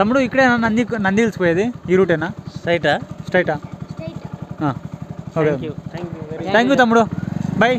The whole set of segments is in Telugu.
తమ్ముడు ఇక్కడే నంది హిల్స్ పోయేది ఈ రూటేనా? స్ట్రైటా? ఓకే, థ్యాంక్ యూ తమ్ముడు, బై.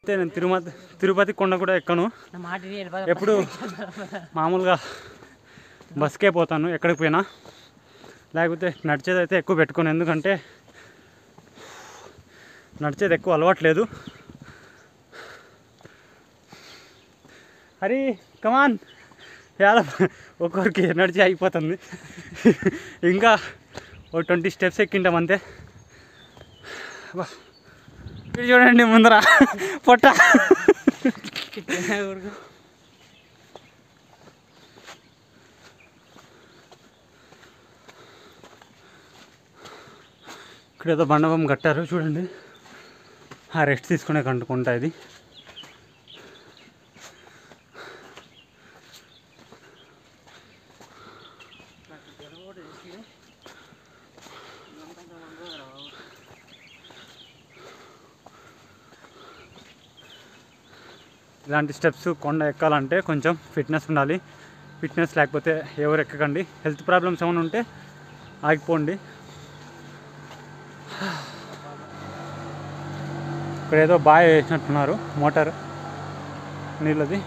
నేను తిరుపతి కొండ కూడా ఎక్కను, ఎప్పుడు మామూలుగా బస్కే పోతాను ఎక్కడికి పోయినా, లేకపోతే నడిచేది అయితే ఎక్కువ పెట్టుకోను, ఎందుకంటే నడిచేది ఎక్కువ అలవాట్లేదు. హరి కమాన్, చాలా ఒక్కొక్కరికి ఎనర్జీ అయిపోతుంది, ఇంకా ఒక 20 స్టెప్స్ ఎక్కింటాం అంతే. చూడండి ముందర పొట్ట, ఇక్కడ ఏదో మండపం కట్టారు చూడండి, ఆ రెస్ట్ తీసుకునే కంటుకుంటా ఇది. ఇలాంటి స్టెప్స్ కొండ ఎక్కాలంటే కొంచెం ఫిట్నెస్ ఉండాలి, ఫిట్నెస్ లేకపోతే ఎవరు ఎక్కకండి. హెల్త్ ప్రాబ్లమ్స్ ఏమైనా ఉంటే ఆగిపోండి. ఇక్కడ ఏదో బాగా వేసినట్టున్నారు మోటార్ నీళ్ళది.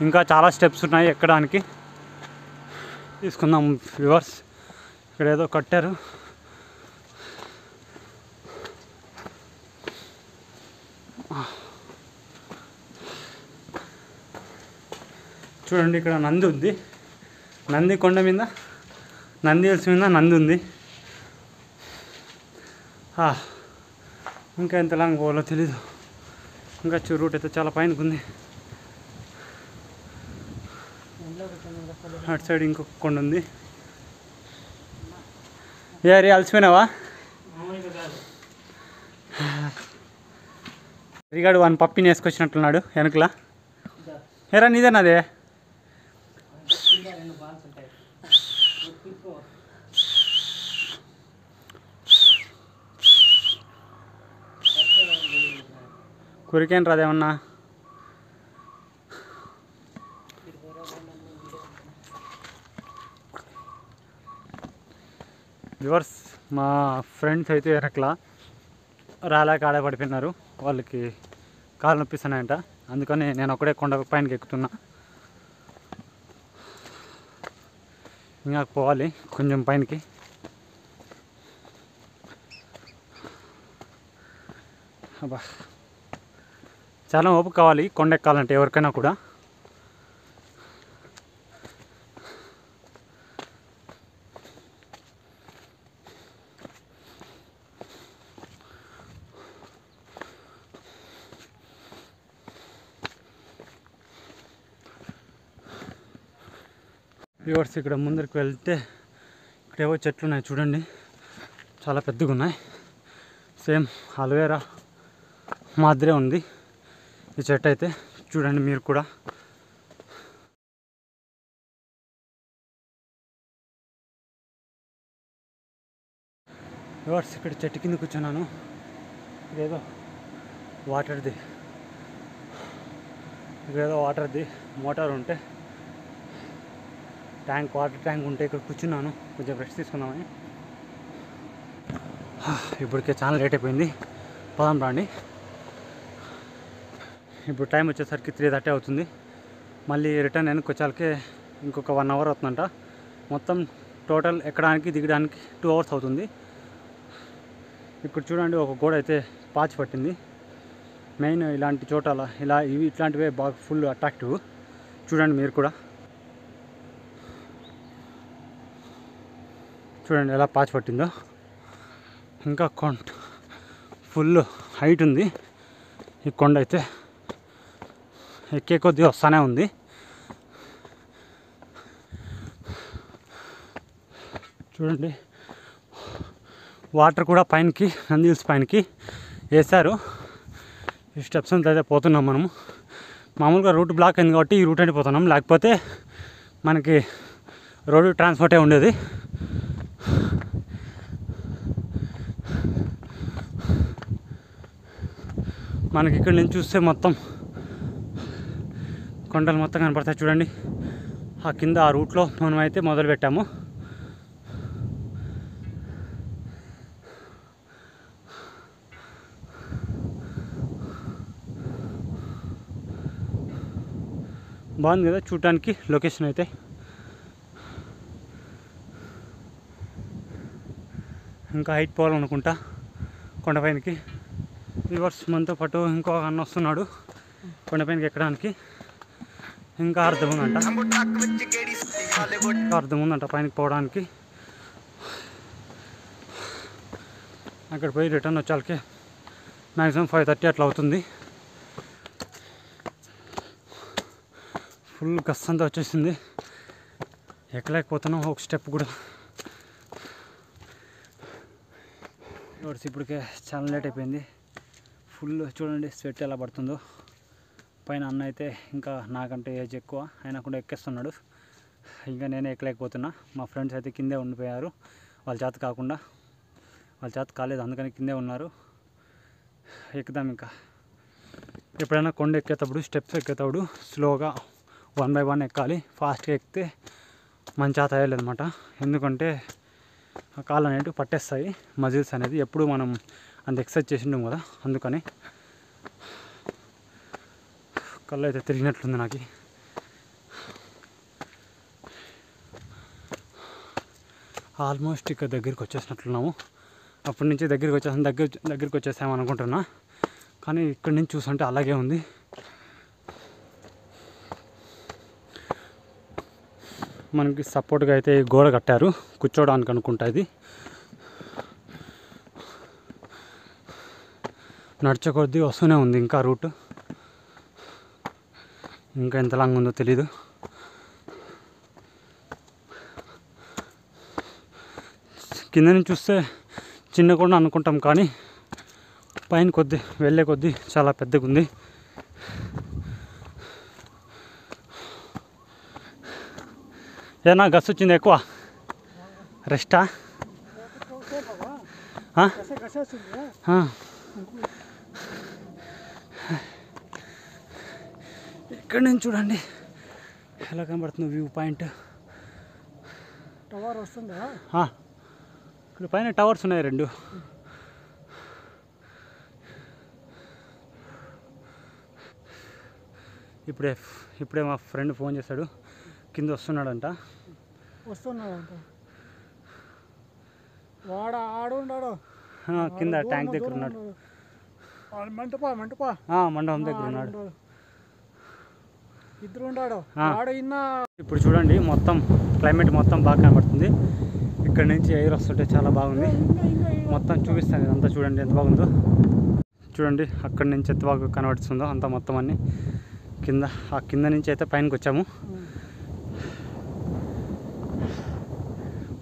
ఇంకా చాలా స్టెప్స్ ఉన్నాయి ఎక్కడానికి, తీసుకుందాం వ్యూవర్స్. ఇక్కడ ఏదో కట్టారు, చూడండి. ఇక్కడ నంది ఉంది, నంది కొండ మీద, నంది హిల్స్ మీద నంది ఉంది. ఇంకా ఎంత లాంగ్ పోవాలో తెలీదు, ఇంకా రూట్ అయితే చాలా పైనకు ఉంది. అటు సైడ్ ఇంకొక కొండ ఉంది. ఏ అలసిపోయినావా? రిగాడు వాని పప్పిని వేసుకొచ్చినట్లున్నాడు వెనకలా. ఏరా నీదేనాదే? కురికేం రాదేమన్నా? వ్యూవర్స్, మా ఫ్రెండ్స్ అయితే వెనకలా రాలేక ఆడే పడిపోయినారు, వాళ్ళకి కాలు నొప్పిస్తున్నాయంట, అందుకని నేను ఒకడే కొండ పైనకి ఎక్కుతున్నా. ఇంకా పోవాలి కొంచెం పైనకి. అబ్బా, చాలా ఓపిక కావాలి కొండ ఎక్కాలంటే ఎవరికైనా కూడా. వ్యూవర్స్ ఇక్కడ ముందరికి వెళ్తే ఇక్కడేవో చెట్లు ఉన్నాయి చూడండి, చాలా పెద్దగా ఉన్నాయి. సేమ్ అలోవేరా మాదిరే ఉంది ఈ చెట్టు అయితే, చూడండి మీరు కూడా. వ్యూవర్స్ ఇక్కడ చెట్టు కింద కూర్చున్నాను. ఇదేదో వాటర్ది మోటార్ ఉంటే వాటర్ ట్యాంక్ ఉంటే ఇక్కడ కూర్చున్నాను, కొంచెం రెస్ట్ తీసుకుందామని. ఇప్పటికే చాలా లేట్ అయిపోయింది, పోదాం రండి. ఇప్పుడు టైం వచ్చేసరికి 3:30 అవుతుంది. మళ్ళీ రిటర్న్ వెనక్కి వచ్చాకే ఇంకొక 1 అవర్ అవుతుందంట. మొత్తం టోటల్ ఎక్కడానికి దిగడానికి 2 అవర్స్ అవుతుంది. ఇక్కడ చూడండి ఒక గోడ అయితే పాచి పట్టింది. మెయిన్ ఇలాంటి చోటాల ఇట్లాంటివే బాగా ఫుల్ అట్రాక్టివ్. చూడండి మీరు కూడా, చూడండి ఎలా పాచి పట్టిందో. ఇంకా ఫుల్ హైట్ ఉంది ఈ కొండ అయితే, ఎక్కే కొద్దీ వస్తూనే ఉంది. చూడండి వాటర్ కూడా పైనకి నంది హిల్స్ పైనకి వేశారు. ఈ స్టెప్స్ అంతా అయితే పోతున్నాం మనము. మామూలుగా రూట్ బ్లాక్ అయింది కాబట్టి ఈ రూట్ అంటే పోతున్నాం, లేకపోతే మనకి రోడ్డు ట్రాన్స్పోర్టే ఉండేది. మనకి ఇక్కడ నుంచి చూస్తే మొత్తం కొండలు మొత్తం కనపడతాయి చూడండి. ఆ కింద ఆ రూట్లో మనం అయితే మొదలు పెట్టాము. బాగుంది కదా చూడటానికి లొకేషన్ అయితే. ఇంకా హైట్ పోవాలనుకుంటా కొండపైనకి. రివర్స్ మనతో పాటు ఇంకో అన్న వస్తున్నాడు కొండపైనకి ఎక్కడానికి. ఇంకా అర్థం ఉందంట పైనకి పోవడానికి. అక్కడ పోయి రిటర్న్ వచ్చాకే మ్యాక్సిమం 5:30 అట్లా అవుతుంది. ఫుల్ గస్సంతా వచ్చేసింది, ఎక్కలేకపోతున్నాం ఒక స్టెప్ కూడా. ఇప్పటికే చాలా లేట్ అయిపోయింది. ఫుల్ చూడండి స్వెట్ ఎలా పడుతుందో. పైన అన్న అయితే ఇంకా నాకంటే ఏజ్ ఎక్కువ, అయినా కూడా ఎక్కేస్తున్నాడు. ఇంకా నేనే ఎక్కలేకపోతున్నా. మా ఫ్రెండ్స్ అయితే కిందే ఉండిపోయారు, వాళ్ళ చేత కాలేదు, అందుకని కిందే ఉన్నారు. ఎక్కుదాం ఇంకా. ఎప్పుడైనా కొండ ఎక్కేటప్పుడు స్టెప్స్ ఎక్కేటప్పుడు స్లోగా 1 by 1 ఎక్కాలి. ఫాస్ట్గా ఎక్కితే మన చేత అయ్యలేదన్నమాట. ఎందుకంటే ఆ కాళ్ళు అనేవి పట్టేస్తాయి, మజిల్స్ అనేది. ఎప్పుడు మనం అంత ఎక్సర్సైజ్ చేసిండాం కదా, అందుకని. కళ్ళు అయితే తిరిగినట్లుంది నాకు. ఆల్మోస్ట్ ఇక్కడ దగ్గరికి వచ్చేసినట్లున్నాము. అప్పటి నుంచి దగ్గరికి వచ్చేసాము అనుకుంటున్నా, కానీ ఇక్కడి నుంచి చూస్తుంటే అలాగే ఉంది. మనకి సపోర్ట్గా అయితే గోడ కట్టారు కూర్చోడానికి అనుకుంటా. ఇది నడిచే కొద్దీ వస్తూనే ఉంది ఇంకా రూట్. ఇంకా ఎంత లాంగ్ ఉందో తెలీదు. కింద నుంచి చూస్తే చిన్న కొండ అనుకుంటాం, కానీ పైన వెళ్ళే కొద్దీ చాలా పెద్దగా ఉంది. ఏనా గస్ వచ్చింది ఎక్కువ? రెస్టా? ఇక్కడ నుంచి చూడండి ఎలా కనబడుతుంది వ్యూ పాయింట్. టవర్ వస్తుందా? ఇక్కడ పైన టవర్స్ ఉన్నాయి 2. ఇప్పుడే మా ఫ్రెండ్ ఫోన్ చేశాడు, కింద వస్తున్నాడంట. కింద ట్యాంక్ దగ్గర ఉన్నాడు, మండపం దగ్గర ఉన్నాడు. ఇప్పుడు చూడండి మొత్తం క్లైమేట్ మొత్తం బాగా కనబడుతుంది. ఇక్కడ నుంచి ఎయిర్ వస్తుంటే చాలా బాగుంది. మొత్తం చూపిస్తాను ఇదంతా, చూడండి ఎంత బాగుందో. చూడండి అక్కడి నుంచి ఎంత బాగా కనబడుతుందో అంతా మొత్తం అన్ని కింద. ఆ కింద నుంచి అయితే పైనకి వచ్చాము.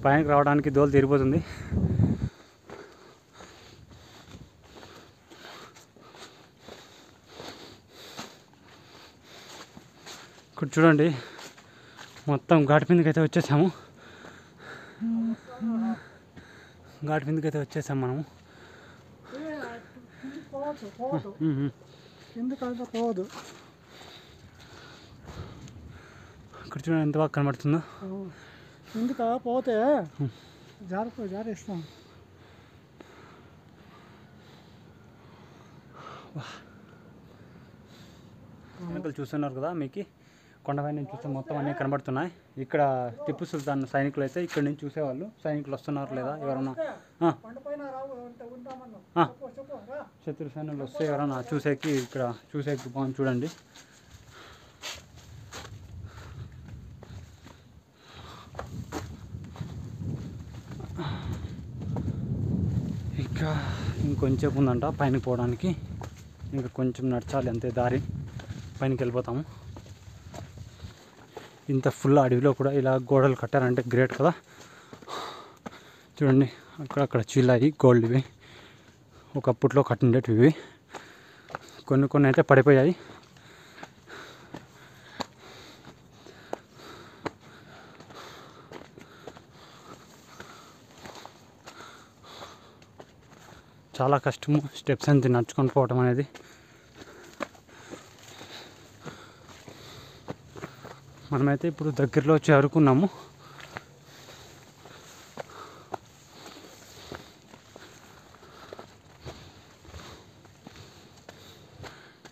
పైనకి రావడానికి దోలు తీరిపోతుంది. ఇక్కడ చూడండి, మొత్తం ఘాట్ మీదకి అయితే వచ్చేసాము. ఘాట్ మీదకి అయితే వచ్చేసాము మనము. ఇక్కడ చూడండి ఎంత బాగా కనబడుతుందో. కిందకి పోతే జారేస్తాం. వెనకలు చూస్తున్నారు కదా, మీకు కొండపై నుంచి చూస్తే మొత్తం అన్నీ కనబడుతున్నాయి. ఇక్కడ టిప్పు సుల్తాన్ సైనికులు అయితే ఇక్కడ నుంచి చూసేవాళ్ళు. సైనికులు వస్తున్నారు లేదా ఎవరన్నా, శత్రు సైనికులు వస్తే ఎవరన్నా చూసేకి ఇక్కడ చూసేకి బాగుంది. చూడండి ఇంకా ఇంకొంచెం ఉందంట పైనకి పోవడానికి. ఇంకా కొంచెం నడచాలి అంతే దారి, పైనకి వెళ్ళిపోతాము. ఇంత ఫుల్ అడవిలో కూడా ఇలా గోడలు కట్టారంటే గ్రేట్ కదా. చూడండి అక్కడక్కడ చిల్లాయి గోల్డ్, ఇవి ఒకప్పట్లో కట్టిండేటివి. ఇవి కొన్ని అయితే పడిపోయాయి. చాలా కష్టము స్టెప్స్ అంతా నడుచుకొని పోవటం అనేది. మనమైతే ఇప్పుడు దగ్గరలో చేరుకున్నాము.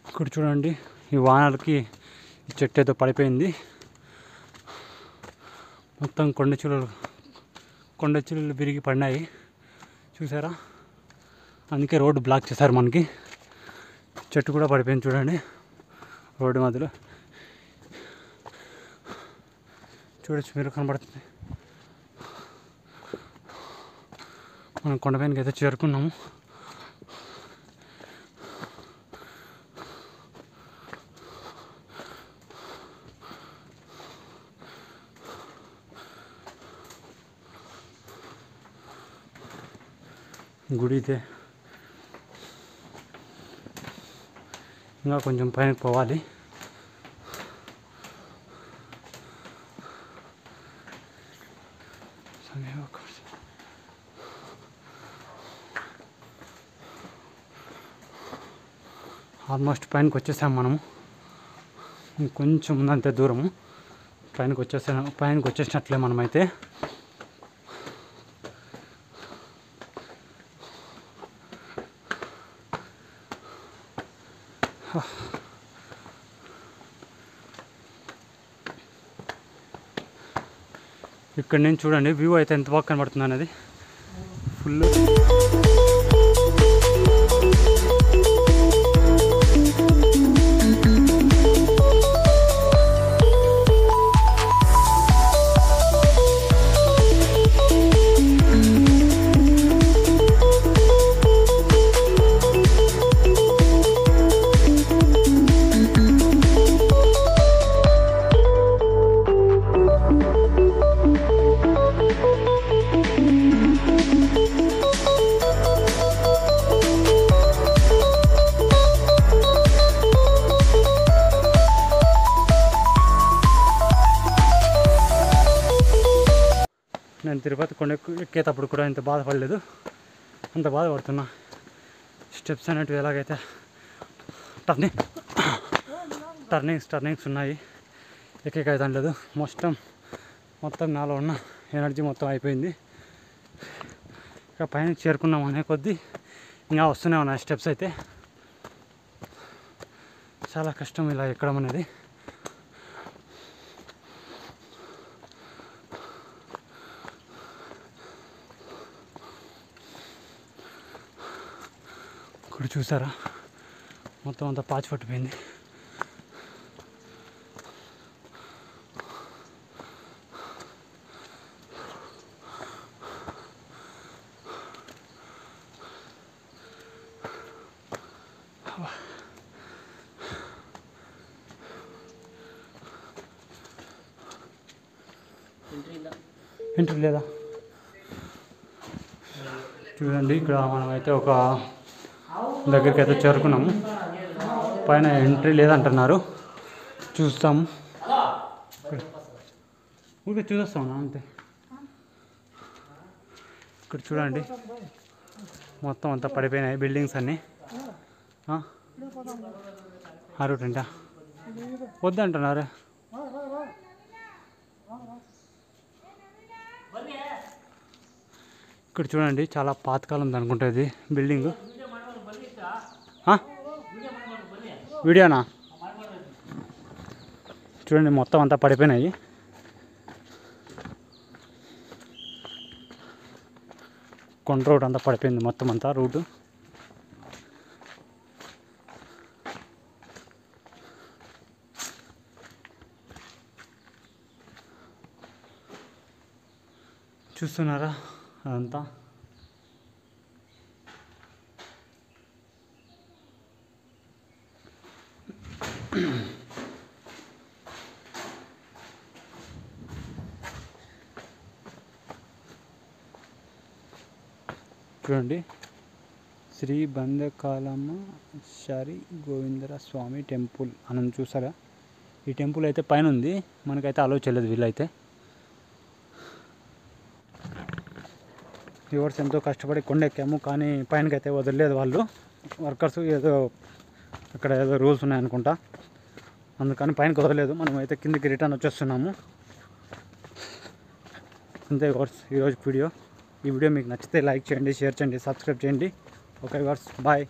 ఇక్కడ చూడండి, ఈ వానలకి ఈ చెట్టు ఏదో పడిపోయింది. మొత్తం కొండ చిలువలు విరిగి పడినాయి చూసారా. అందుకే రోడ్డు బ్లాక్ చేశారు మనకి. చెట్టు కూడా పడిపోయింది చూడండి రోడ్డు మధ్యలో. చూడొచ్చు మీరు, కనబడుతుంది. మనం కొండపైనకి అయితే చేరుకున్నాము. గుడి ఇదే. ఇంకా కొంచెం పైనకి పోవాలి. ఆల్మోస్ట్ పైనకి వచ్చేసాం మనము. ఇంకొంచెం ఉందంతే దూరము, పైనకి వచ్చేసినట్లే మనమైతే. ఇక్కడ నుంచి చూడండి వ్యూ అయితే ఎంత బాగా కనబడుతుంది అనేది. ఫుల్ నేను తిరుపతి కొండ ఎక్కేటప్పుడు కూడా ఇంత బాధపడలేదు, అంత బాధపడుతున్నా. స్టెప్స్ అనేటివి ఎలాగైతే టర్నింగ్స్ ఉన్నాయి, ఎక్కేకైతే లేదు. మొత్తం నాలో ఉన్న ఎనర్జీ మొత్తం అయిపోయింది. ఇక పైన చేరుకున్నాం అనే కొద్దీ ఇంకా వస్తూనే ఉన్నాయి స్టెప్స్ అయితే. చాలా కష్టం ఇలా ఎక్కడం అనేది. ఇక్కడ చూసారా మొత్తం అంతా పాచి పట్టిపోయింది. ఎంట్రీ లేదా? చూడండి ఇక్కడ మనమైతే ఒక దగ్గరికి అయితే చేరుకున్నాము. పైన ఎంట్రీ లేదంటున్నారు, చూస్తాము. ఊరికే చూసేస్తాం అంతే. ఇక్కడ చూడండి మొత్తం అంతా పడిపోయినాయి బిల్డింగ్స్ అన్నీ. అరవటంట వద్దంటున్నారు. ఇక్కడ చూడండి చాలా పాతకాలం అనుకుంటా ఇది బిల్డింగ్. వీడియోనా? చూడండి మొత్తం అంతా పడిపోయినాయి. కొండ రోడ్ అంతా పడిపోయింది మొత్తం అంతా రూటు. చూస్తున్నారా అదంతా? చూడండి శ్రీ బంధకాలమ్మ శారి గోవిందర స్వామి టెంపుల్ అని చూసారా? ఈ టెంపుల్ అయితే పైన ఉంది, మనకైతే అలో చేయలేదు వీళ్ళైతే. వ్యూవర్స్ ఎంతో కష్టపడి కొండ ఎక్కాము, కానీ పైనకైతే వదలలేదు వాళ్ళు వర్కర్స్. ఏదో అక్కడ ఏదో రూల్స్ ఉన్నాయనుకుంటా, అందుకని పైనకి వదలలేదు. మనమైతే కిందికి రిటర్న్ వచ్చేస్తున్నాము అంతే వ్యూవర్స్ ఈరోజు వీడియో. ఈ వీడియో మీకు నచ్చితే లైక్ చేయండి, షేర్ చేయండి, సబ్స్క్రైబ్ చేయండి. Okay viewers, bye.